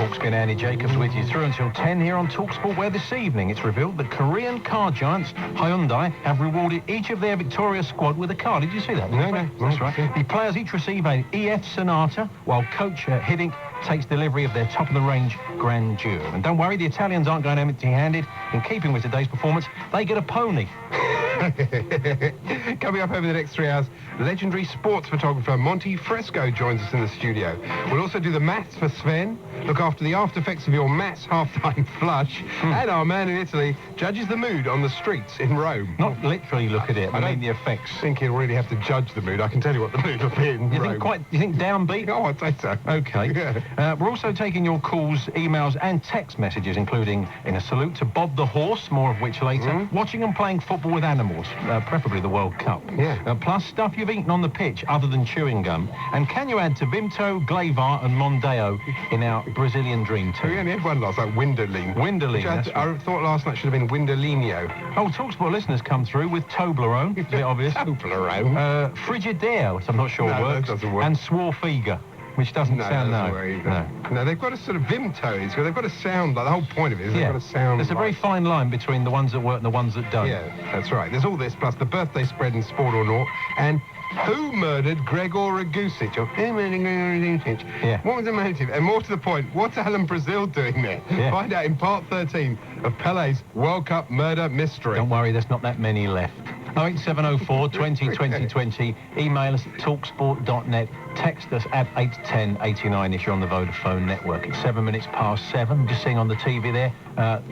Hawksbee and Jacobs with you through until 10 here on TalkSport, where this evening it's revealed that Korean car giants Hyundai have rewarded each of their Victoria squad with a car. Did you see that? No. That's right. The players each receive an EF Sonata, while coach Hiddink takes delivery of their top-of-the-range Grandeur. And don't worry, the Italians aren't going empty-handed. In keeping with today's performance, they get a pony. Coming up over the next 3 hours, legendary sports photographer Monty Fresco joins us in the studio. We'll also do the maths for Sven, look after the after effects of your maths half-time flush, and our man in Italy judges the mood on the streets in Rome. Not literally look at it, I mean the effects. I think he'll really have to judge the mood. I can tell you what the mood will be in Rome. You think downbeat? Oh, I'd say so. OK. Yeah. We're also taking your calls, emails and text messages, including in a salute to Bob the Horse, more of which later, watching and playing football with animals, preferably the World Cup. Yeah. Plus stuff you've eaten on the pitch other than chewing gum. And can you add to Vimto, Glavar and Mondeo in our Brazilian dream team? We only had one last night, Winderling. I thought last night should have been Winderlinho. Oh, TalkSport listeners come through with Toblerone, it's a bit obvious. Toblerone? Frigidaire, which I'm not sure No, works. that doesn't work. And Swarfiga, which doesn't sound No, they've got a sort of Vimto. They've got a sound, like the whole point of it is they've got a sound. There's a very fine line between the ones that work and the ones that don't. Yeah, that's right. There's all this, plus the birthday spread in Sport or Naught, and who murdered Gregor Ragusic? Or who murdered Gregor Ragusic? Yeah. What was the motive? And more to the point, what's Alan Brazil doing there? Yeah. Find out in part 13 of Pele's World Cup murder mystery. Don't worry, there's not that many left. 08704 20 20 20. Email us at talksport.net. Text us at 81089 if you're on the Vodafone network. It's 7 minutes past 7. Just seeing on the TV there,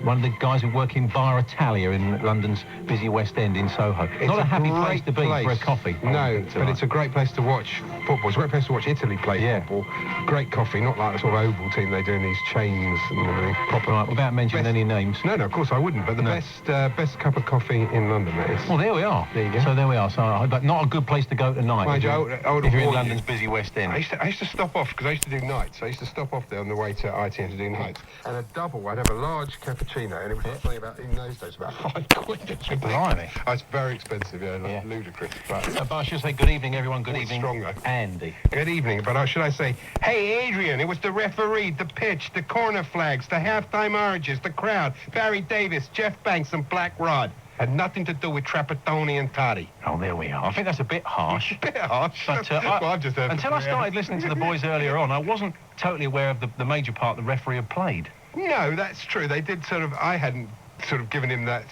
one of the guys who work in Bar Italia in London's busy West End in Soho. It's not a happy great place to be for a coffee. No, but it's a great place to watch football. It's a great place to watch Italy play football. Great coffee, not like the sort of oval team they do in these chains and everything. Proper. Right, without mentioning any names. No, of course I wouldn't. But the best cup of coffee in London, that is. Well, there we are. There you go. So there we are. So, but not a good place to go tonight. Mind you, if you're in London's busy West End. I used to stop off, because I used to do nights. I used to stop off there on the way to ITN to do nights. And a double, I'd have a large cappuccino, and it was something about, in those days, about £5. Blimey. Oh, it's very expensive, ludicrous. But I should say good evening, everyone. Good evening. Stronger. Andy. Good evening, but should I say, hey, Adrian, it was the referee, the pitch, the corner flags, the halftime oranges, the crowd, Barry Davis, Jeff Banks, and Black Rod. Had nothing to do with Trapattoni and Toddy. Oh, there we are. I think that's a bit harsh. A bit harsh. But I've just heard until I started listening to the boys earlier on, I wasn't totally aware of the major part the referee had played. No, that's true. They did sort of... I hadn't sort of given him that...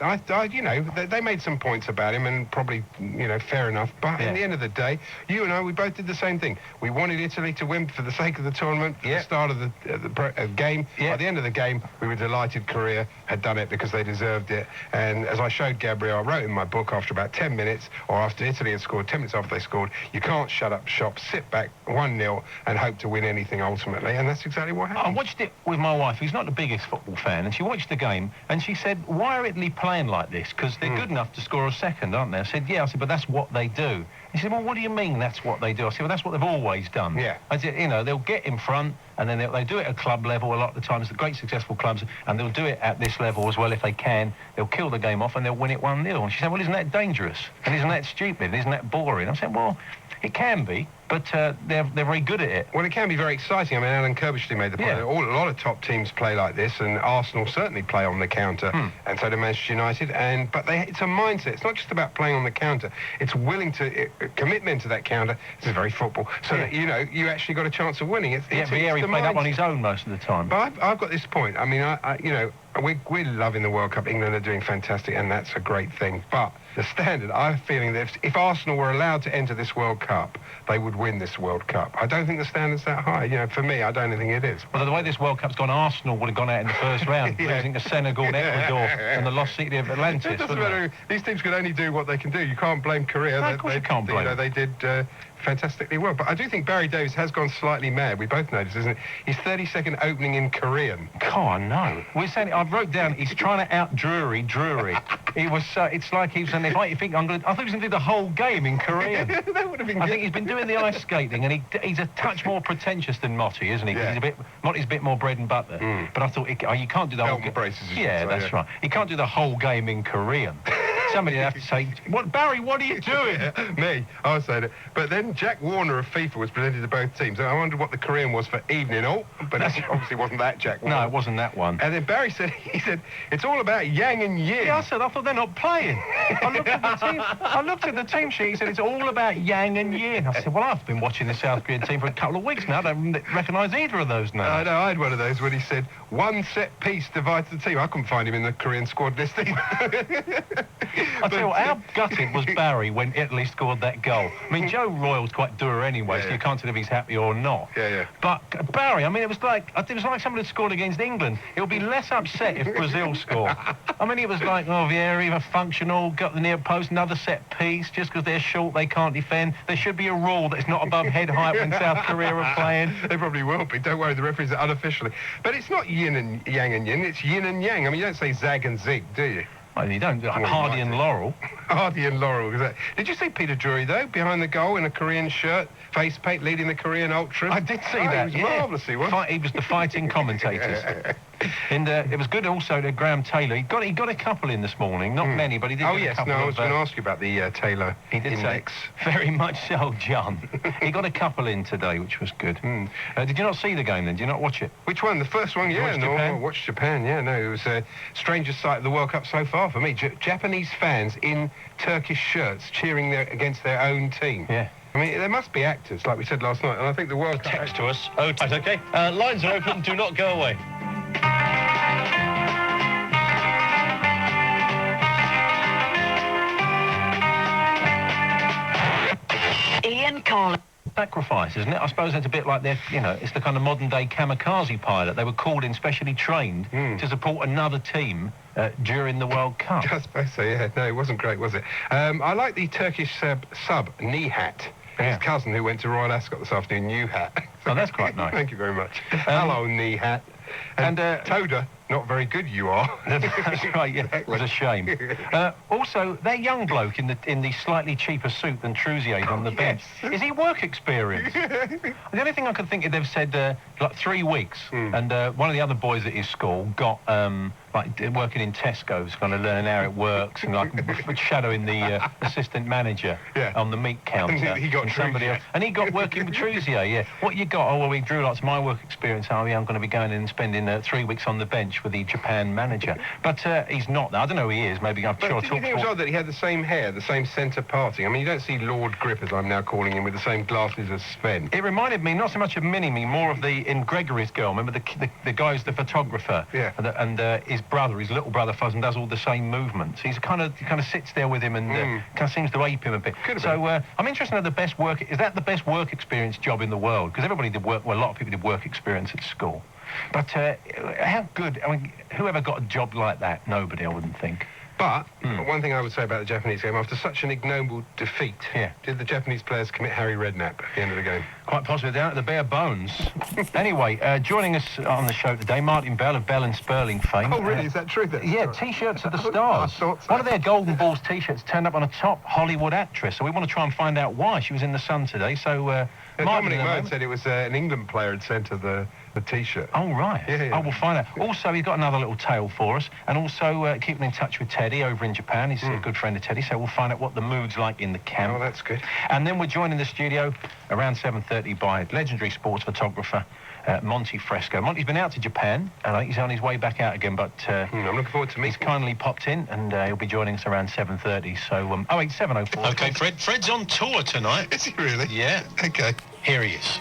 they made some points about him, and probably, fair enough. But at the end of the day, you and I, we both did the same thing. We wanted Italy to win for the sake of the tournament, for the start of the game. At the end of the game, we were delighted Korea had done it because they deserved it. And as I showed Gabriel, I wrote in my book, after about 10 minutes, or after Italy had scored, 10 minutes after they scored, you can't shut up shop, sit back 1-0 and hope to win anything ultimately. And that's exactly what happened. I watched it with my wife, who's not the biggest football fan, and she watched the game, and she said, why are Italy playing like this? Because they're good enough to score a second, aren't they? I said, yeah. I said, but that's what they do. He said, well, what do you mean that's what they do? I said, well, that's what they've always done. Yeah. I said, they'll get in front, and then they do it at club level a lot of the times, the great successful clubs, and they'll do it at this level as well if they can. They'll kill the game off and they'll win it 1-0. And she said, well, isn't that dangerous? And isn't that stupid? And isn't that boring? I said, well, it can be, but they're very good at it. Well, it can be very exciting. I mean, Alan Kirbishley made the point. A lot of top teams play like this, and Arsenal certainly play on the counter, and so do Manchester United. But it's a mindset. It's not just about playing on the counter. It's commitment to that counter. This is very football. So that, you actually got a chance of winning. Vieri played up on his own most of the time. But I've got this point. I mean, we're loving the World Cup. England are doing fantastic, and that's a great thing. But the standard, I have a feeling that if Arsenal were allowed to enter this World Cup, they would win this World Cup. I don't think the standard's that high. For me, I don't think it is. Well, the way this World Cup's gone, Arsenal would have gone out in the first round, losing to Senegal and Ecuador and the lost city of Atlantis. It doesn't matter. These teams can only do what they can do. You can't blame Korea. No, of course you can't blame them. They did fantastically well. But I do think Barry Davis has gone slightly mad. We both noticed, isn't it? His 30-second opening in Korean. God, no. We're saying, I wrote down, he's trying to out Drury. He was, it's like he was saying, I thought he was going to do the whole game in Korean. That would have been good. I think he's been doing the ice skating, and he's a touch more pretentious than Motti, isn't he? Because Motti's a bit more bread and butter. But I thought, you can't do the whole game. Braces, that's right. He can't do the whole game in Korean. Somebody would have to say, "What, Barry? What are you doing?" Me, I was saying it. But then Jack Warner of FIFA was presented to both teams. And I wondered what the Korean was for evening. Oh, but it obviously wasn't that Jack Warner. No, it wasn't that one. And then Barry said, it's all about yang and yin. Yeah, I thought they're not playing. I looked at the team sheet. He said it's all about yang and yin. I said, well, I've been watching the South Korean team for a couple of weeks now. I don't recognise either of those names. I know, I had one of those when he said one set piece divides the team. I couldn't find him in the Korean squad list either. I tell you what, how gutted was Barry when Italy scored that goal? I mean, Joe Royle's quite dour anyway, so you can't tell if he's happy or not. Yeah. But Barry, I mean, it was like someone had scored against England. He'll be less upset if Brazil score. I mean, it was like, oh, Vieira, even functional, got the near post, another set piece, just because they're short, they can't defend. There should be a rule that it's not above head height when South Korea are playing. They probably will be. Don't worry, the referees are unofficially. But it's not yin and yang and yin, it's yin and yang. I mean, you don't say zag and zig, do you? Well, you don't. Like Hardy and Laurel. Hardy and Laurel. Did you see Peter Drury, though, behind the goal in a Korean shirt, face paint, leading the Korean Ultras? I did see that, He was marvellous, he was. He was the fighting commentators. And it was good also to Graham Taylor. He got a couple in this morning. Not many, but he did get a couple. I was going to ask you about the Taylor index. Say, very much so, John. He got a couple in today, which was good. Did you not see the game, then? Did you not watch it? Which one? The first one? Yeah, I watched Japan. Yeah, no, it was the strangest sight of the World Cup so far for me. Japanese fans in Turkish shirts cheering against their own team. Yeah. I mean, there must be actors, like we said last night, and I think the World Cup... Text to us. Oh, right, OK. Lines are open. Do not go away. Ian Collins. Sacrifice, isn't it? I suppose that's a bit like it's the kind of modern-day kamikaze pilot. They were called in, specially trained to support another team during the World Cup. I suppose so, yeah. No, it wasn't great, was it? I like the Turkish sub, Nihat. His cousin, who went to Royal Ascot this afternoon, Nihat. Oh, that's quite nice. Thank you very much. Hello, Nihat. And Toda, not very good you are. That's right, yeah. It was a shame. Also, their young bloke in the slightly cheaper suit than Troussier's on the bench. Is he work experience? The only thing I could think of, they've said, like 3 weeks. And one of the other boys at his school got, working in Tesco's, kind of learning how it works, and shadowing the assistant manager on the meat counter. And he got Troussier. And he got working with Troussier, yeah. What you got? Oh, well, we drew lots of my work experience. Oh, yeah, I'm going to be going in and spending 3 weeks on the bench with the Japan manager. But he's not. I don't know who he is. Maybe I'm sure. Did you think it was odd that he had the same hair, the same centre parting? I mean, you don't see Lord Grip, as I'm now calling him, with the same glasses as Sven. It reminded me not so much of Mini-Me, more of in Gregory's Girl. Remember the guy who's the photographer? Yeah. And his little brother Fuzz, and does all the same movements. He kind of sits there with him and kind of seems to ape him a bit. So I'm interested in the best work. Is that the best work experience job in the world? Because everybody did work. Well, a lot of people did work experience at school. But how good? I mean, whoever got a job like that? Nobody, I wouldn't think. But one thing I would say about the Japanese game, after such an ignoble defeat, did the Japanese players commit Harry Redknapp at the end of the game? Quite possibly, down at the bare bones. Anyway, joining us on the show today, Martin Bell of Bell and Sperling fame. Oh, really? Is that true? Yeah, T-shirts of the stars. I thought so. One of their Golden Balls T-shirts turned up on a top Hollywood actress, so we want to try and find out why. She was in the sun today, so... Dominic Murd said it was an England player had sent her the T-shirt. Oh, right. Yeah. Oh, we'll find out. Also, he's got another little tale for us, and also keeping in touch with Teddy over in Japan. He's a good friend of Teddy, so we'll find out what the mood's like in the camp. Oh, that's good. And then we're joined in the studio around 7:30 by legendary sports photographer Monty Fresco. Monty's been out to Japan, and I think he's on his way back out again, but I'm looking forward to meeting him. He's kindly popped in, and he'll be joining us around 7:30. So 08704. OK, Fred's on tour tonight. Is he really? Yeah. OK. Here he is.